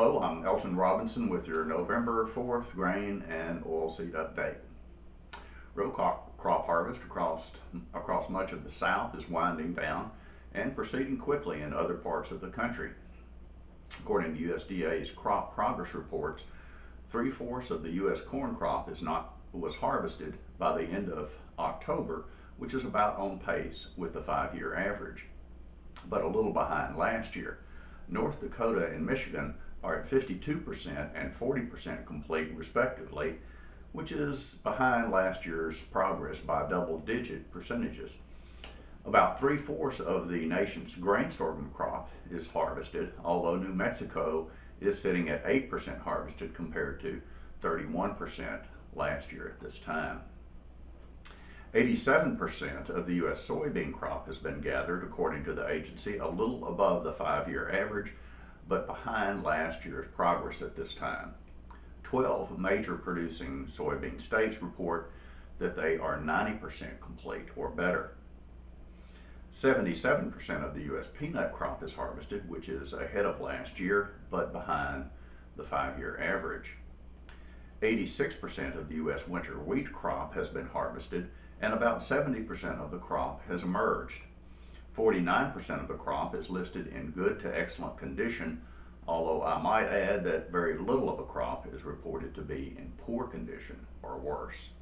Hello, I'm Elton Robinson with your November 4th grain and oilseed update. Row crop harvest across much of the South is winding down and proceeding quickly in other parts of the country. According to USDA's crop progress reports, 3/4 of the U.S. corn crop was harvested by the end of October, which is about on pace with the 5-year average, but a little behind last year. North Dakota and Michigan are at 52% and 40% complete respectively, which is behind last year's progress by double-digit percentages. About 3/4 of the nation's grain sorghum crop is harvested, although New Mexico is sitting at 8% harvested compared to 31% last year at this time. 87% of the U.S. soybean crop has been gathered, according to the agency, a little above the 5-year average, but behind last year's progress at this time. 12 major producing soybean states report that they are 90% complete or better. 77% of the U.S. peanut crop is harvested, which is ahead of last year, but behind the 5-year average. 86% of the U.S. winter wheat crop has been harvested, and about 70% of the crop has emerged. 49% of the crop is listed in good to excellent condition, although I might add that very little of the crop is reported to be in poor condition or worse.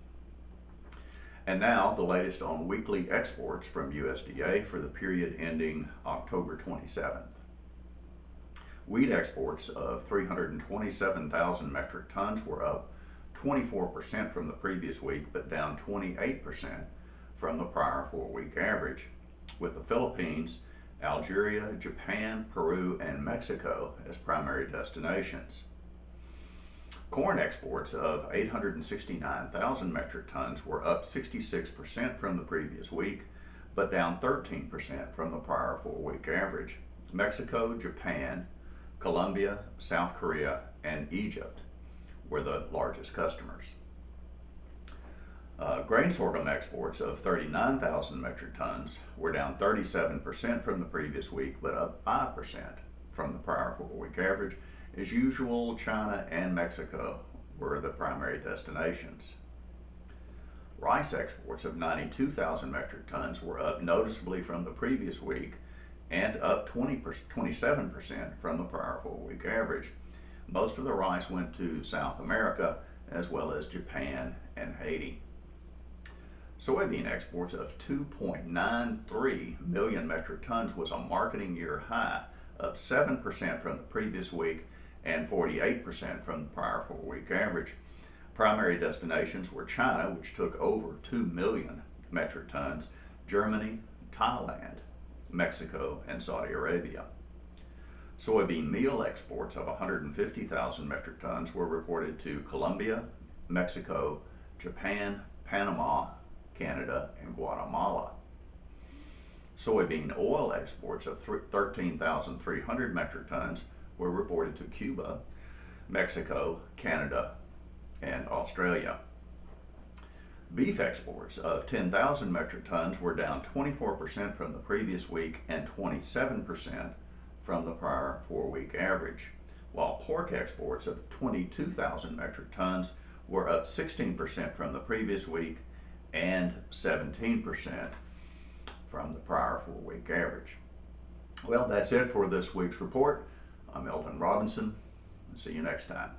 And now the latest on weekly exports from USDA for the period ending October 27th. Wheat exports of 327,000 metric tons were up 24% from the previous week, but down 28% from the prior 4-week average, with the Philippines, Algeria, Japan, Peru, and Mexico as primary destinations. Corn exports of 869,000 metric tons were up 66% from the previous week, but down 13% from the prior 4-week average. Mexico, Japan, Colombia, South Korea, and Egypt were the largest customers. Grain sorghum exports of 39,000 metric tons were down 37% from the previous week, but up 5% from the prior 4-week average. As usual, China and Mexico were the primary destinations. Rice exports of 92,000 metric tons were up noticeably from the previous week and up 27% from the prior 4-week average. Most of the rice went to South America, as well as Japan and Haiti. Soybean exports of 2.93 million metric tons was a marketing year high, up 7% from the previous week and 48% from the prior 4-week average. Primary destinations were China, which took over 2 million metric tons, Germany, Thailand, Mexico, and Saudi Arabia. Soybean meal exports of 150,000 metric tons were reported to Colombia, Mexico, Japan, Panama, Canada, and Guatemala. Soybean oil exports of 13,300 metric tons were reported to Cuba, Mexico, Canada, and Australia. Beef exports of 10,000 metric tons were down 24% from the previous week and 27% from the prior 4-week average, while pork exports of 22,000 metric tons were up 16% from the previous week and 17% from the prior 4-week average. Well, that's it for this week's report. I'm Elton Robinson. See you next time.